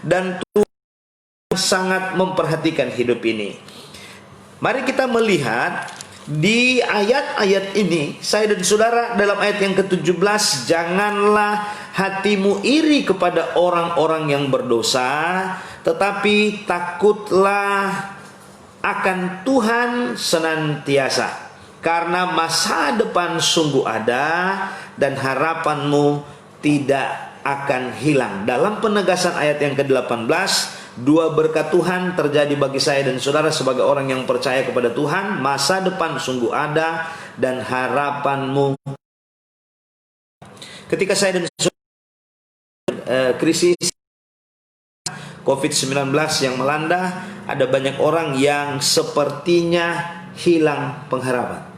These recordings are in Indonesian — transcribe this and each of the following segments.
dan Tuhan sangat memperhatikan hidup ini. Mari kita melihat di ayat-ayat ini, saya dan saudara, dalam ayat yang ke-17, janganlah hatimu iri kepada orang-orang yang berdosa, tetapi takutlah akan Tuhan senantiasa, karena masa depan sungguh ada dan harapanmu tidak akan hilang. Dalam penegasan ayat yang ke-18, dua berkat Tuhan terjadi bagi saya dan saudara sebagai orang yang percaya kepada Tuhan. Masa depan sungguh ada dan harapanmu. Ketika saya dan saudara krisis COVID-19 yang melanda, ada banyak orang yang sepertinya hilang pengharapan.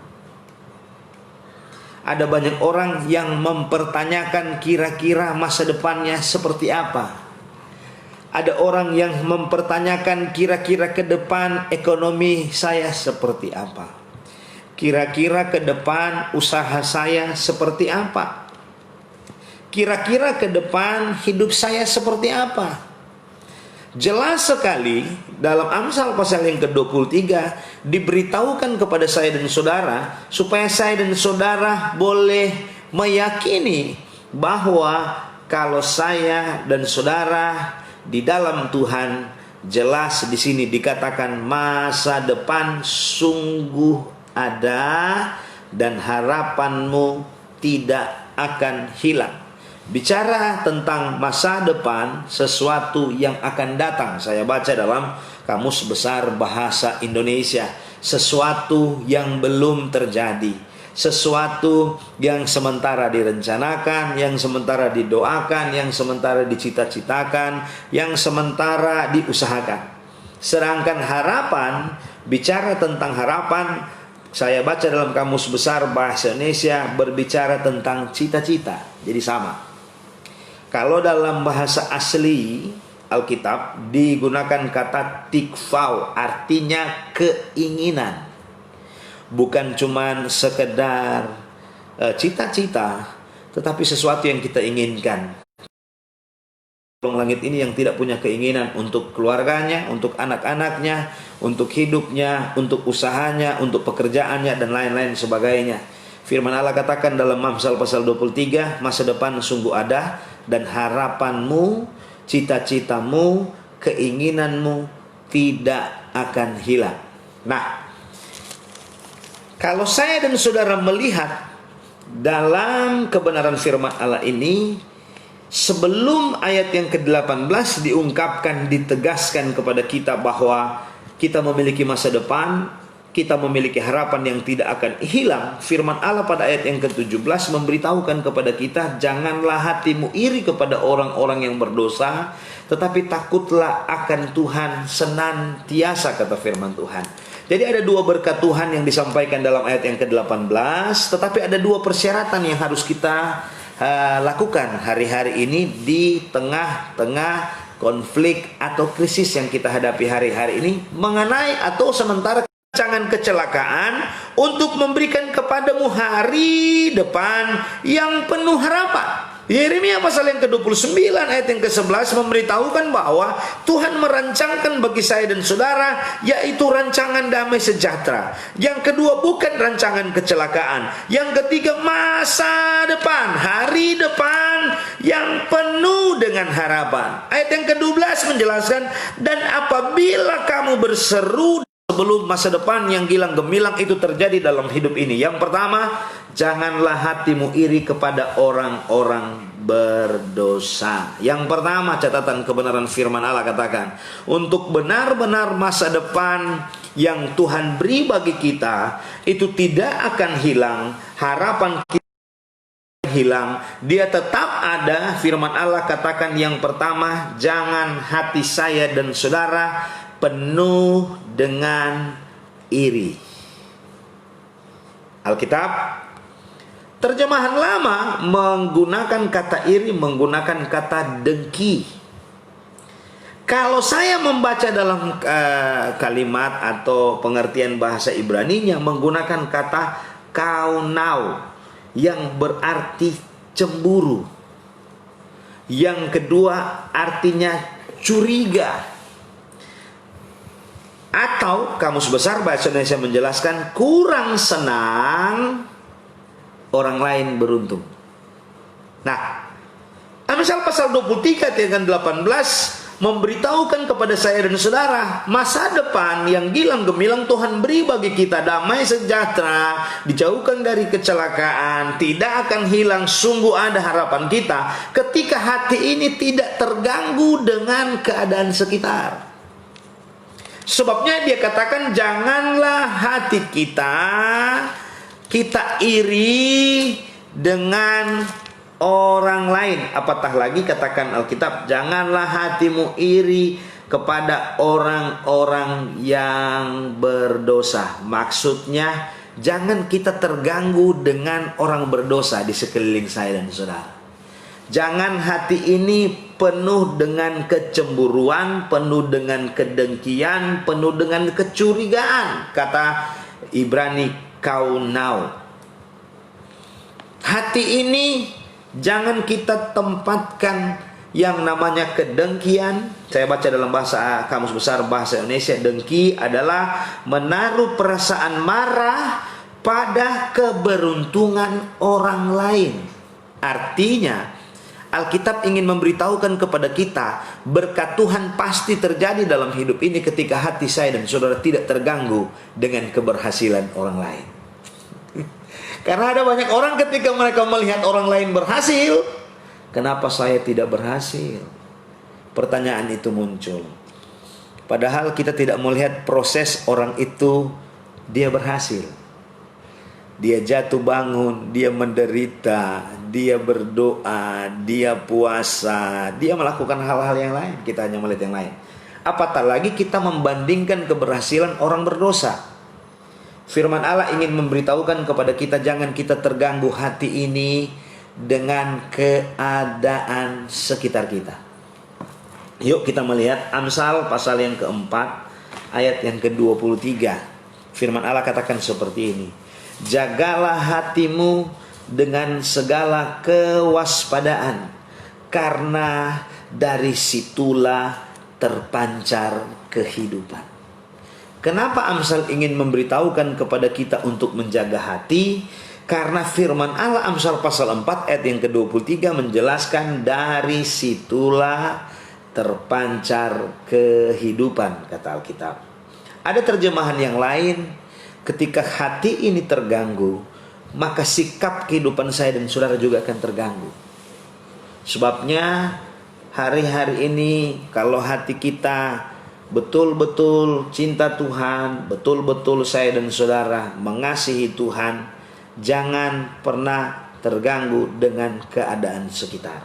Ada banyak orang yang mempertanyakan kira-kira masa depannya seperti apa. Ada orang yang mempertanyakan kira-kira ke depan ekonomi saya seperti apa. Kira-kira ke depan usaha saya seperti apa. Kira-kira ke depan hidup saya seperti apa. Jelas sekali dalam Amsal pasal yang ke-23 diberitahukan kepada saya dan saudara supaya saya dan saudara boleh meyakini bahwa kalau saya dan saudara di dalam Tuhan, jelas di sini dikatakan masa depan sungguh ada dan harapanmu tidak akan hilang. Bicara tentang masa depan, sesuatu yang akan datang. Saya baca dalam Kamus Besar Bahasa Indonesia, sesuatu yang belum terjadi, sesuatu yang sementara direncanakan, yang sementara didoakan, yang sementara dicita-citakan, yang sementara diusahakan. Sedangkan harapan, bicara tentang harapan, saya baca dalam Kamus Besar Bahasa Indonesia berbicara tentang cita-cita. Jadi sama. Kalau dalam bahasa asli Alkitab digunakan kata tikvau, artinya keinginan. Bukan cuma sekedar cita-cita, tetapi sesuatu yang kita inginkan. Langit ini yang tidak punya keinginan untuk keluarganya, untuk anak-anaknya, untuk hidupnya, untuk usahanya, untuk pekerjaannya, dan lain-lain sebagainya. Firman Allah katakan dalam Amsal pasal 23, masa depan sungguh ada dan harapanmu, cita-citamu, keinginanmu tidak akan hilang. Nah, kalau saya dan saudara melihat dalam kebenaran firman Allah ini, sebelum ayat yang ke-18 diungkapkan, ditegaskan kepada kita bahwa kita memiliki masa depan, kita memiliki harapan yang tidak akan hilang. Firman Allah pada ayat yang ke-17 memberitahukan kepada kita, janganlah hatimu iri kepada orang-orang yang berdosa, tetapi takutlah akan Tuhan senantiasa, kata firman Tuhan. Jadi ada dua berkat Tuhan yang disampaikan dalam ayat yang ke-18, tetapi ada dua persyaratan yang harus kita lakukan hari-hari ini di tengah-tengah konflik atau krisis yang kita hadapi hari-hari ini, mengenai atau sementara rancangan kecelakaan untuk memberikan kepadamu hari depan yang penuh harapan. Yeremia pasal yang ke-29 ayat yang ke-11 memberitahukan bahwa Tuhan merancangkan bagi saya dan saudara, yaitu rancangan damai sejahtera. Yang kedua, bukan rancangan kecelakaan. Yang ketiga, masa depan, hari depan yang penuh dengan harapan. Ayat yang ke-12 menjelaskan, dan apabila kamu berseru sebelum masa depan yang gilang gemilang itu terjadi dalam hidup ini. Yang pertama, janganlah hatimu iri kepada orang-orang berdosa. Yang pertama, catatan kebenaran firman Allah katakan, untuk benar-benar masa depan yang Tuhan beri bagi kita itu tidak akan hilang, harapan kita hilang, dia tetap ada. Firman Allah katakan yang pertama, jangan hati saya dan saudara penuh dengan iri. Alkitab terjemahan lama menggunakan kata iri, menggunakan kata dengki. Kalau saya membaca dalam kalimat atau pengertian bahasa Ibraninya menggunakan kata kaunau yang berarti cemburu. Yang kedua artinya curiga. Atau Kamus Besar Bahasa Indonesia menjelaskan kurang senang orang lain beruntung. Nah, Amsal pasal 23 ayat 18 memberitahukan kepada saya dan saudara masa depan yang gilang gemilang Tuhan beri bagi kita, damai sejahtera, dijauhkan dari kecelakaan, tidak akan hilang. Sungguh ada harapan kita ketika hati ini tidak terganggu dengan keadaan sekitar. Sebabnya dia katakan janganlah hati kita iri dengan orang lain. Apatah lagi katakan Alkitab, janganlah hatimu iri kepada orang-orang yang berdosa. Maksudnya jangan kita terganggu dengan orang berdosa di sekeliling saya dan saudara. Jangan hati ini penuh dengan kecemburuan, penuh dengan kedengkian, penuh dengan kecurigaan. Kata Ibrani kaunau. Hati ini jangan kita tempatkan yang namanya kedengkian. Saya baca dalam bahasa Kamus Besar Bahasa Indonesia, dengki adalah menaruh perasaan marah pada keberuntungan orang lain. Artinya Alkitab ingin memberitahukan kepada kita berkat Tuhan pasti terjadi dalam hidup ini ketika hati saya dan saudara tidak terganggu dengan keberhasilan orang lain. Karena ada banyak orang ketika mereka melihat orang lain berhasil, kenapa saya tidak berhasil? Pertanyaan itu muncul. Padahal kita tidak melihat proses orang itu dia berhasil. Dia jatuh bangun, dia menderita, dia berdoa, dia puasa, dia melakukan hal-hal yang lain. Kita hanya melihat yang lain. Apatah lagi kita membandingkan keberhasilan orang berdosa. Firman Allah ingin memberitahukan kepada kita jangan kita terganggu hati ini dengan keadaan sekitar kita. Yuk kita melihat Amsal pasal yang keempat ayat yang ke-23. Firman Allah katakan seperti ini. Jagalah hatimu dengan segala kewaspadaan, karena dari situlah terpancar kehidupan. Kenapa Amsal ingin memberitahukan kepada kita untuk menjaga hati? Karena firman Allah Amsal pasal 4 ayat yang ke-23 menjelaskan dari situlah terpancar kehidupan, kata Alkitab. Ada terjemahan yang lain, ketika hati ini terganggu, maka sikap kehidupan saya dan saudara juga akan terganggu. Sebabnya hari-hari ini kalau hati kita betul-betul cinta Tuhan, betul-betul saya dan saudara mengasihi Tuhan, jangan pernah terganggu dengan keadaan sekitar.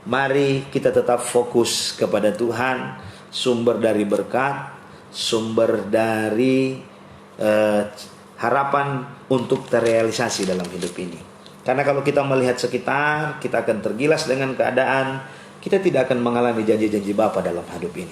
Mari kita tetap fokus kepada Tuhan, sumber dari berkat, sumber dari harapan untuk terrealisasi dalam hidup ini. Karena kalau kita melihat sekitar, kita akan tergilas dengan keadaan, kita tidak akan mengalami janji-janji Bapa dalam hidup ini.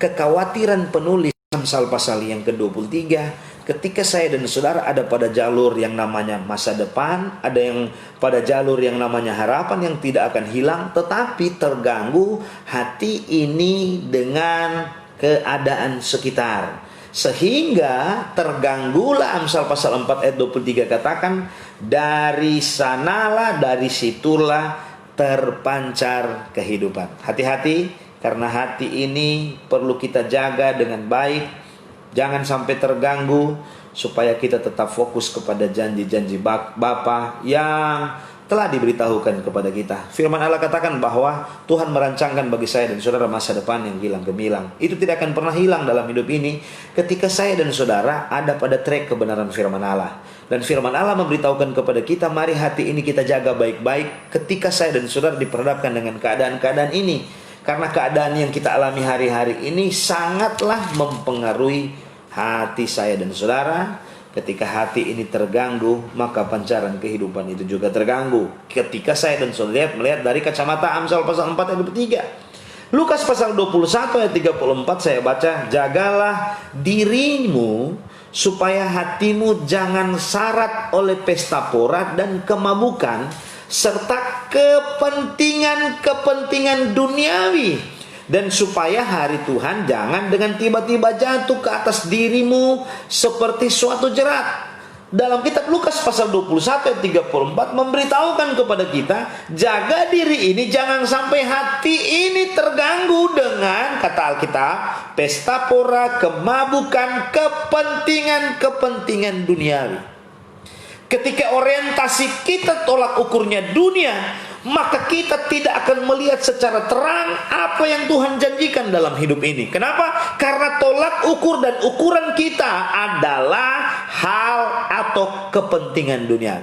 Kekhawatiran penulis Amsal pasal yang ke-23, ketika saya dan saudara ada pada jalur yang namanya masa depan, ada yang pada jalur yang namanya harapan yang tidak akan hilang, tetapi terganggu hati ini dengan keadaan sekitar. Sehingga terganggulah Amsal pasal 4 ayat 23 katakan, dari sanalah, dari situlah terpancar kehidupan. Hati-hati, karena hati ini perlu kita jaga dengan baik. Jangan sampai terganggu, supaya kita tetap fokus kepada janji-janji Bapa yang telah diberitahukan kepada kita. Firman Allah katakan bahwa Tuhan merancangkan bagi saya dan saudara masa depan yang gilang gemilang. Itu tidak akan pernah hilang dalam hidup ini ketika saya dan saudara ada pada trek kebenaran firman Allah. Dan firman Allah memberitahukan kepada kita, mari hati ini kita jaga baik-baik ketika saya dan saudara diperhadapkan dengan keadaan-keadaan ini. Karena keadaan yang kita alami hari-hari ini sangatlah mempengaruhi hati saya dan saudara. Ketika hati ini terganggu, maka pancaran kehidupan itu juga terganggu. Ketika saya dan saudara melihat dari kacamata Amsal pasal 4 ayat 3. Lukas pasal 21 ayat 34 saya baca, jagalah dirimu supaya hatimu jangan syarat oleh pesta pora dan kemabukan, serta kepentingan-kepentingan duniawi, dan supaya hari Tuhan jangan dengan tiba-tiba jatuh ke atas dirimu seperti suatu jerat. Dalam kitab Lukas pasal 21 ayat 34 memberitahukan kepada kita, jaga diri ini jangan sampai hati ini terganggu dengan, kata Alkitab, pesta pora, kemabukan, kepentingan-kepentingan duniawi. Ketika orientasi kita tolak ukurnya dunia, maka kita tidak akan melihat secara terang apa yang Tuhan janjikan dalam hidup ini. Kenapa? Karena tolak ukur dan ukuran kita adalah hal atau kepentingan dunia.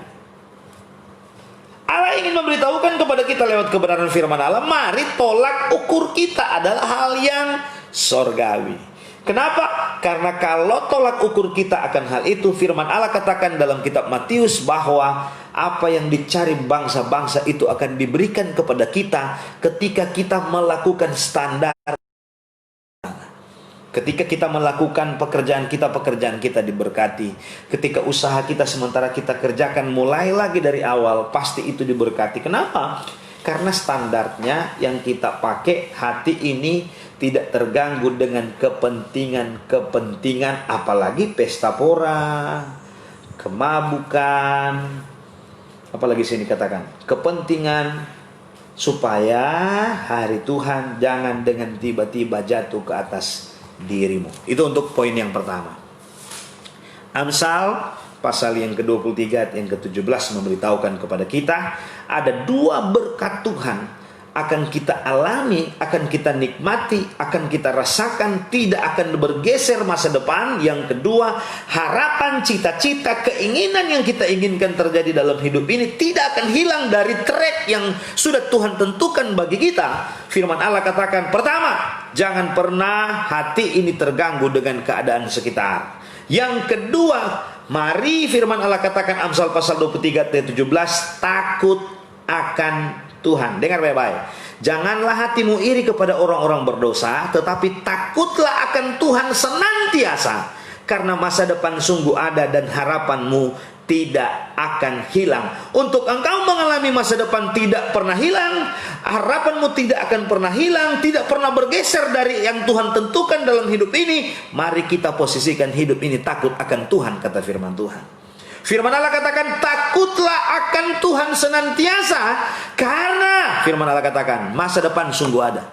Allah ingin memberitahukan kepada kita lewat kebenaran firman Allah, mari tolak ukur kita adalah hal yang sorgawi. Kenapa? Karena kalau tolak ukur kita akan hal itu, firman Allah katakan dalam kitab Matius bahwa apa yang dicari bangsa-bangsa itu akan diberikan kepada kita ketika kita melakukan standar. Ketika kita melakukan pekerjaan kita diberkati. Ketika usaha kita sementara kita kerjakan mulai lagi dari awal, pasti itu diberkati. Kenapa? Karena standarnya yang kita pakai, hati ini tidak terganggu dengan kepentingan-kepentingan, apalagi pesta pora, kemabukan, apalagi sini katakan kepentingan, supaya hari Tuhan jangan dengan tiba-tiba jatuh ke atas dirimu. Itu untuk poin yang pertama. Amsal pasal yang ke-23 ayat yang ke-17 memberitahukan kepada kita ada dua berkat Tuhan akan kita alami, akan kita nikmati, akan kita rasakan, tidak akan bergeser masa depan. Yang kedua, harapan, cita-cita, keinginan yang kita inginkan terjadi dalam hidup ini tidak akan hilang dari track yang sudah Tuhan tentukan bagi kita. Firman Allah katakan, pertama, jangan pernah hati ini terganggu dengan keadaan sekitar. Yang kedua, mari firman Allah katakan Amsal pasal 23 ayat 17, takut akan Tuhan. Dengar baik-baik. Janganlah hatimu iri kepada orang-orang berdosa, tetapi takutlah akan Tuhan senantiasa, karena masa depan sungguh ada dan harapanmu tidak akan hilang. Untuk engkau mengalami masa depan tidak pernah hilang, harapanmu tidak akan pernah hilang, tidak pernah bergeser dari yang Tuhan tentukan dalam hidup ini. Mari kita posisikan hidup ini takut akan Tuhan, kata firman Tuhan. Firman Allah katakan, takutlah akan Tuhan senantiasa, karena firman Allah katakan, masa depan sungguh ada.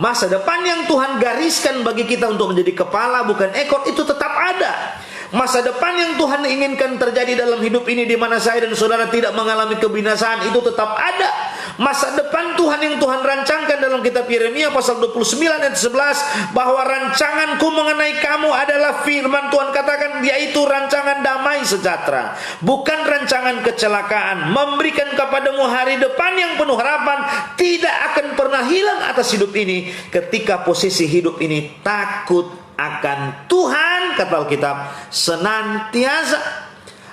Masa depan yang Tuhan gariskan bagi kita untuk menjadi kepala bukan ekor, itu tetap ada. Masa depan yang Tuhan inginkan terjadi dalam hidup ini, di mana saya dan saudara tidak mengalami kebinasaan, itu tetap ada. Masa depan Tuhan yang Tuhan rancangkan dalam kitab Yeremia pasal 29 ayat 11, bahwa rancanganku mengenai kamu adalah, firman Tuhan katakan, yaitu rancangan damai sejahtera, bukan rancangan kecelakaan, memberikan kepadamu hari depan yang penuh harapan. Tidak akan pernah hilang atas hidup ini ketika posisi hidup ini takut akan Tuhan, kata Alkitab, senantiasa.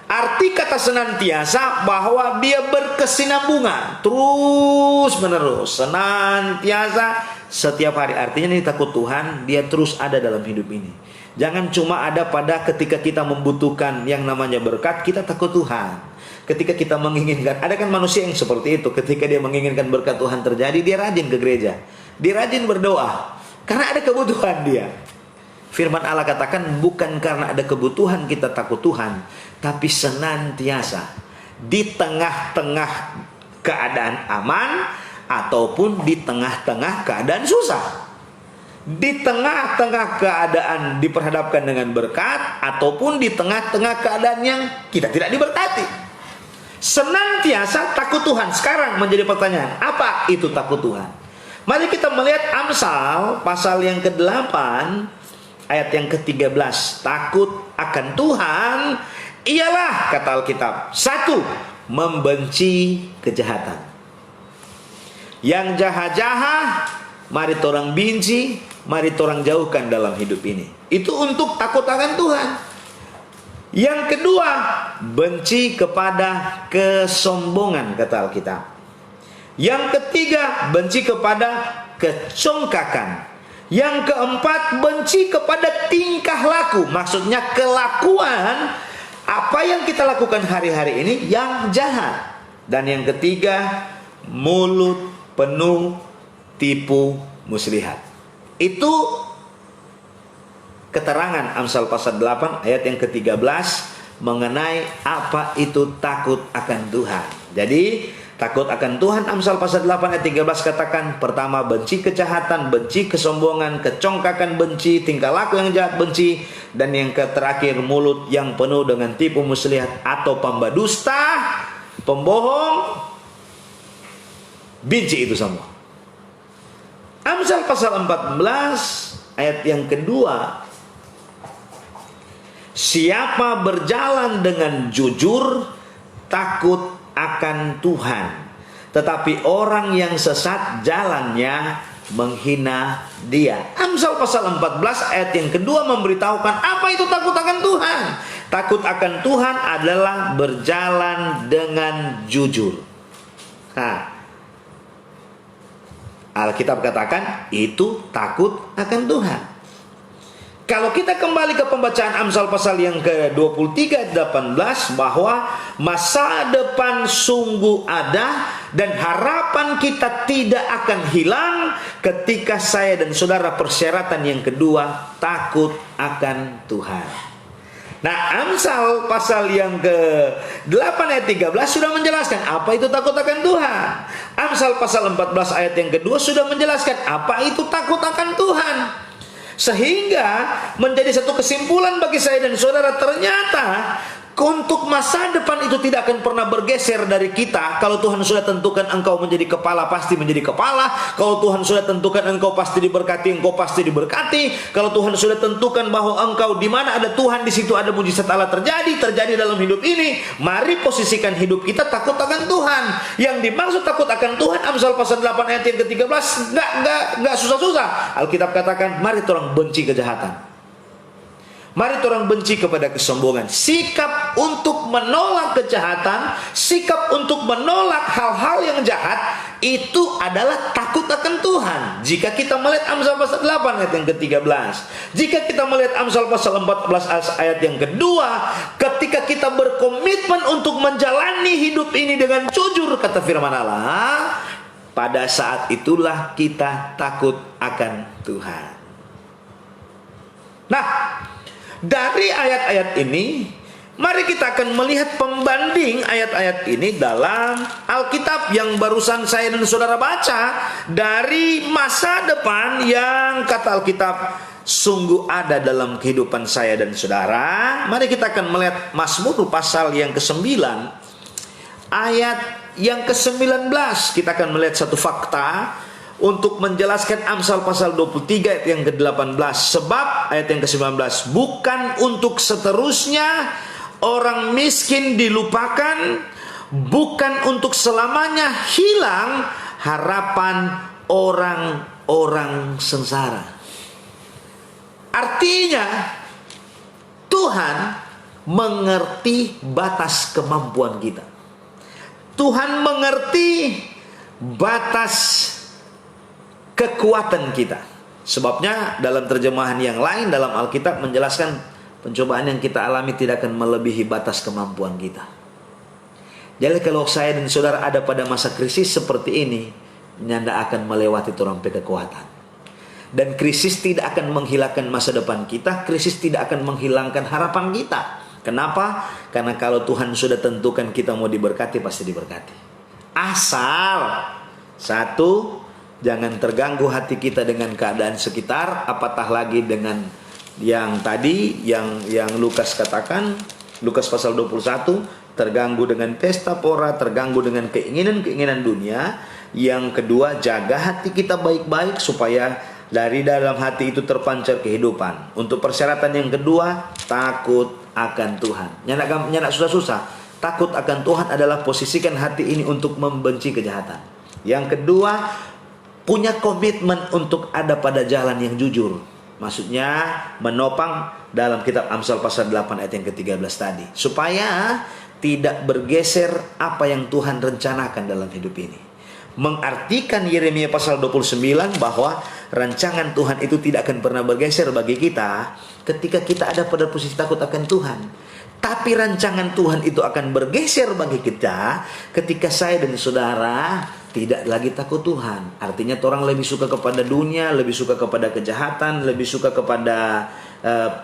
Arti kata senantiasa bahwa dia berkesinambungan terus menerus, senantiasa, setiap hari. Artinya ini takut Tuhan, dia terus ada dalam hidup ini. Jangan cuma ada pada ketika kita membutuhkan yang namanya berkat, kita takut Tuhan. Ketika kita menginginkan, ada kan manusia yang seperti itu, ketika dia menginginkan berkat Tuhan terjadi, dia rajin ke gereja, dia rajin berdoa, karena ada kebutuhan dia. Firman Allah katakan, bukan karena ada kebutuhan kita takut Tuhan, tapi senantiasa di tengah-tengah keadaan aman ataupun di tengah-tengah keadaan susah, di tengah-tengah keadaan diperhadapkan dengan berkat ataupun di tengah-tengah keadaan yang kita tidak diberkati, senantiasa takut Tuhan. Sekarang menjadi pertanyaan, apa itu takut Tuhan? Mari kita melihat Amsal pasal yang ke-8 ayat yang ke-13. Takut akan Tuhan ialah, kata Alkitab, satu, membenci kejahatan. Yang jahat-jahat, mari torang benci, mari torang jauhkan dalam hidup ini. Itu untuk takut akan Tuhan. Yang kedua, benci kepada kesombongan, kata Alkitab. Yang ketiga, benci kepada kecongkakan. Yang keempat, benci kepada tingkah laku. Maksudnya kelakuan apa yang kita lakukan hari-hari ini yang jahat. Dan yang ketiga, mulut penuh tipu muslihat. Itu keterangan Amsal pasal 8 ayat yang ke-13 mengenai apa itu takut akan Tuhan. Jadi takut akan Tuhan, Amsal pasal 8 ayat 13 katakan, pertama, benci kejahatan, benci kesombongan, kecongkakan benci, tingkah laku yang jahat benci, dan yang terakhir, mulut yang penuh dengan tipu muslihat atau pembadusta, pembohong, benci itu semua. Amsal pasal 14 ayat yang kedua, siapa berjalan dengan jujur takut akan Tuhan, tetapi orang yang sesat jalannya menghina dia. Amsal pasal 14 ayat yang kedua memberitahukan apa itu takut akan Tuhan. Takut akan Tuhan adalah berjalan dengan jujur. Alkitab katakan itu takut akan Tuhan. Kalau kita kembali ke pembacaan Amsal pasal yang ke-23 18, bahwa masa depan sungguh ada dan harapan kita tidak akan hilang ketika saya dan saudara, persyaratan yang kedua, takut akan Tuhan. Nah, Amsal pasal yang ke-8 ayat 13 sudah menjelaskan apa itu takut akan Tuhan. Amsal pasal 14 ayat yang kedua sudah menjelaskan apa itu takut akan Tuhan. Sehingga menjadi satu kesimpulan bagi saya dan saudara, ternyata untuk masa depan itu tidak akan pernah bergeser dari kita. Kalau Tuhan sudah tentukan engkau menjadi kepala, pasti menjadi kepala. Kalau Tuhan sudah tentukan engkau pasti diberkati, engkau pasti diberkati. Kalau Tuhan sudah tentukan bahwa engkau di mana ada Tuhan, di situ ada mujizat Allah terjadi dalam hidup ini. Mari posisikan hidup kita takut akan Tuhan. Yang dimaksud takut akan Tuhan, Amsal pasal 8 ayat yang ke-13 enggak susah-susah. Alkitab katakan, mari orang benci kejahatan. Mari orang benci kepada kesombongan. Sikap untuk menolak kejahatan, sikap untuk menolak hal-hal yang jahat, itu adalah takut akan Tuhan. Jika kita melihat Amsal pasal 8 ayat yang ke-13, jika kita melihat Amsal pasal 14 ayat yang kedua, ketika kita berkomitmen untuk menjalani hidup ini dengan jujur, kata firman Allah, pada saat itulah kita takut akan Tuhan. Nah, dari ayat-ayat ini, mari kita akan melihat pembanding ayat-ayat ini dalam Alkitab yang barusan saya dan saudara baca, dari masa depan yang kata Alkitab sungguh ada dalam kehidupan saya dan saudara. Mari kita akan melihat Mazmur pasal yang ke-9 ayat yang ke-19. Kita akan melihat satu fakta untuk menjelaskan Amsal pasal 23 ayat yang ke-18. Sebab ayat yang ke-19, bukan untuk seterusnya orang miskin dilupakan, bukan untuk selamanya hilang harapan orang-orang sengsara. Artinya Tuhan mengerti batas kemampuan kita. Tuhan mengerti batas kekuatan kita. Sebabnya dalam terjemahan yang lain dalam Alkitab menjelaskan pencobaan yang kita alami tidak akan melebihi batas kemampuan kita. Jadi kalau saya dan saudara ada pada masa krisis seperti ini, nyanda akan melewati terompet kekuatan. Dan krisis tidak akan menghilangkan masa depan kita, krisis tidak akan menghilangkan harapan kita. Kenapa? Karena kalau Tuhan sudah tentukan kita mau diberkati, pasti diberkati. Asal satu, jangan terganggu hati kita dengan keadaan sekitar, apatah lagi dengan yang tadi yang Lukas katakan, Lukas pasal 21, terganggu dengan pesta pora, terganggu dengan keinginan-keinginan dunia. Yang kedua, jaga hati kita baik-baik supaya dari dalam hati itu terpancar kehidupan. Untuk persyaratan yang kedua, takut akan Tuhan. Nyanak susah-susah. Takut akan Tuhan adalah posisikan hati ini untuk membenci kejahatan. Yang kedua, punya komitmen untuk ada pada jalan yang jujur. Maksudnya menopang dalam kitab Amsal pasal 8 ayat yang ke-13 tadi. Supaya tidak bergeser apa yang Tuhan rencanakan dalam hidup ini. Mengartikan Yeremia pasal 29 bahwa rancangan Tuhan itu tidak akan pernah bergeser bagi kita ketika kita ada pada posisi takut akan Tuhan. Tapi rancangan Tuhan itu akan bergeser bagi kita ketika saya dan saudara tidak lagi takut Tuhan. Artinya orang lebih suka kepada dunia, lebih suka kepada kejahatan, lebih suka kepada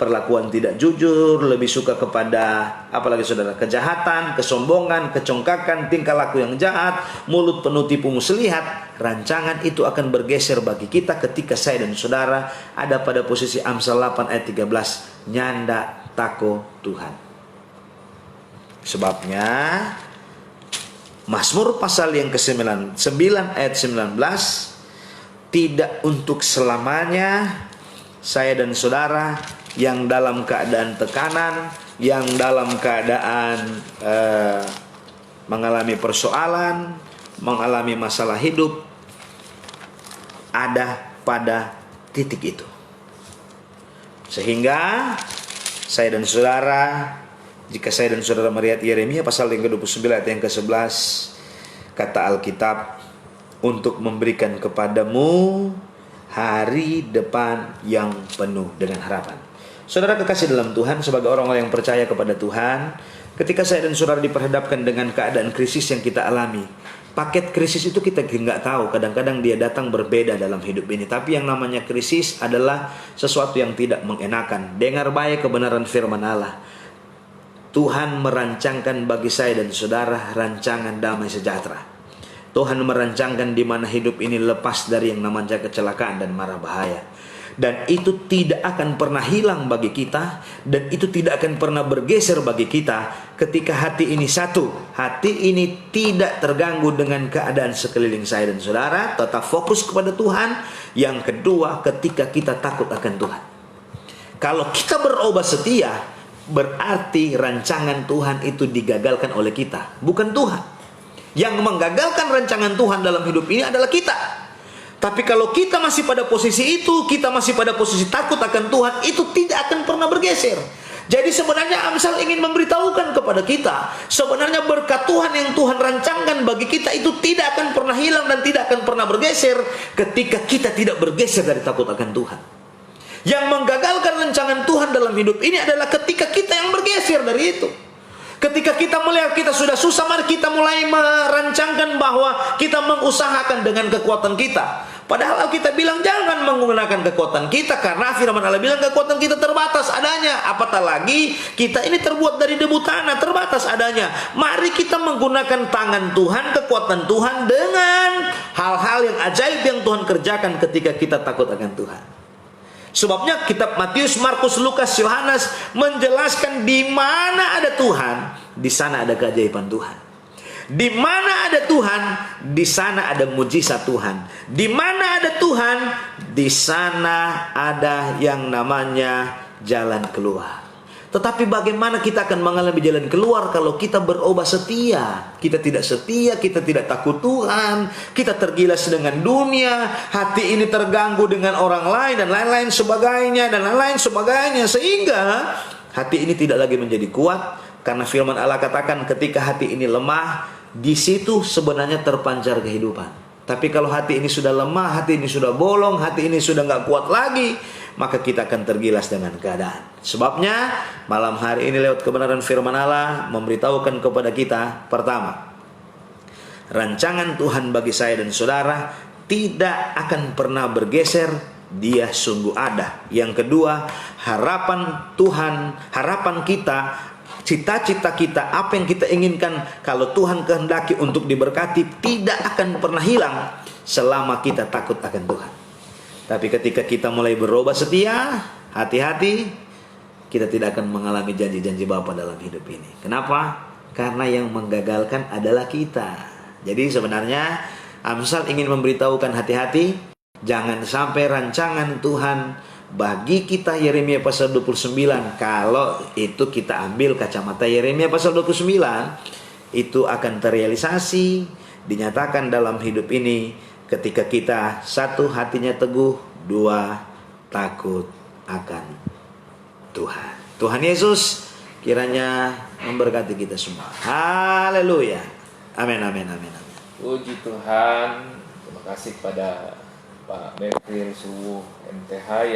perlakuan tidak jujur, lebih suka kepada apalagi saudara, kejahatan, kesombongan, kecongkakan, tingkah laku yang jahat, mulut penuh tipu muslihat. Rancangan itu akan bergeser bagi kita ketika saya dan saudara ada pada posisi Amsal 8 ayat 13, nyanda tako Tuhan. Sebabnya Mazmur pasal yang ke-9 ayat 19, tidak untuk selamanya saya dan saudara yang dalam keadaan tekanan, yang dalam keadaan mengalami persoalan, mengalami masalah hidup, ada pada titik itu. Sehingga saya dan saudara, jika saya dan saudara melihat Yeremia pasal yang ke-29 ayat yang ke-11, kata Alkitab, untuk memberikan kepadamu hari depan yang penuh dengan harapan. Saudara kekasih dalam Tuhan, sebagai orang-orang yang percaya kepada Tuhan, ketika saya dan saudara diperhadapkan dengan keadaan krisis yang kita alami, paket krisis itu kita nggak tahu. Kadang-kadang dia datang berbeda dalam hidup ini. Tapi yang namanya krisis adalah sesuatu yang tidak mengenakan. Dengar baik kebenaran firman Allah. Tuhan merancangkan bagi saya dan saudara rancangan damai sejahtera. Tuhan merancangkan di mana hidup ini lepas dari yang namanya kecelakaan dan mara bahaya. Dan itu tidak akan pernah hilang bagi kita, dan itu tidak akan pernah bergeser bagi kita ketika hati ini satu. Hati ini tidak terganggu dengan keadaan sekeliling saya dan saudara, tetap fokus kepada Tuhan. Yang kedua, ketika kita takut akan Tuhan. Kalau kita berubah setia, berarti rancangan Tuhan itu digagalkan oleh kita, bukan Tuhan. Yang menggagalkan rancangan Tuhan dalam hidup ini adalah kita. Tapi kalau kita masih pada posisi itu, kita masih pada posisi takut akan Tuhan, itu tidak akan pernah bergeser. Jadi sebenarnya Amsal ingin memberitahukan kepada kita, sebenarnya berkat Tuhan yang Tuhan rancangkan bagi kita itu tidak akan pernah hilang dan tidak akan pernah bergeser ketika kita tidak bergeser dari takut akan Tuhan. Yang menggagalkan rancangan Tuhan dalam hidup ini adalah ketika kita yang bergeser dari itu. Ketika kita melihat kita sudah susah, mari kita mulai merancangkan bahwa kita mengusahakan dengan kekuatan kita. Padahal kita bilang jangan menggunakan kekuatan kita, karena firman Allah bilang kekuatan kita terbatas adanya. Apatah lagi kita ini terbuat dari debu tanah, terbatas adanya. Mari kita menggunakan tangan Tuhan, kekuatan Tuhan dengan hal-hal yang ajaib yang Tuhan kerjakan ketika kita takut akan Tuhan. Sebabnya kitab Matius, Markus, Lukas, Yohanes menjelaskan di mana ada Tuhan, di sana ada keajaiban Tuhan. Di mana ada Tuhan, di sana ada mujizat Tuhan. Di mana ada Tuhan, di sana ada yang namanya jalan keluar. Tetapi bagaimana kita akan mengalami jalan keluar kalau kita berubah setia? Kita tidak setia, kita tidak takut Tuhan, kita tergilas dengan dunia, hati ini terganggu dengan orang lain dan lain-lain sebagainya, dan lain-lain sebagainya. Sehingga hati ini tidak lagi menjadi kuat, karena firman Allah katakan ketika hati ini lemah, di situ sebenarnya terpancar kehidupan. Tapi kalau hati ini sudah lemah, hati ini sudah bolong, hati ini sudah nggak kuat lagi, maka kita akan tergilas dengan keadaan. Sebabnya malam hari ini lewat kebenaran firman Allah memberitahukan kepada kita, pertama, rancangan Tuhan bagi saya dan saudara tidak akan pernah bergeser, dia sungguh ada. Yang kedua, harapan Tuhan, harapan kita, cita-cita kita, apa yang kita inginkan, kalau Tuhan kehendaki untuk diberkati, tidak akan pernah hilang selama kita takut akan Tuhan. Tapi ketika kita mulai berubah setia, hati-hati, kita tidak akan mengalami janji-janji Bapa dalam hidup ini. Kenapa? Karena yang menggagalkan adalah kita. Jadi sebenarnya Amsal ingin memberitahukan hati-hati, jangan sampai rancangan Tuhan bagi kita Yeremia pasal 29, kalau itu kita ambil kacamata Yeremia pasal 29, itu akan terrealisasi, dinyatakan dalam hidup ini ketika kita satu, hatinya teguh, dua, takut akan Tuhan. Tuhan Yesus kiranya memberkati kita semua. Haleluya. Amin, amin, amin, amin. Puji Tuhan. Terima kasih kepada Pak Bekir Suwuh MTH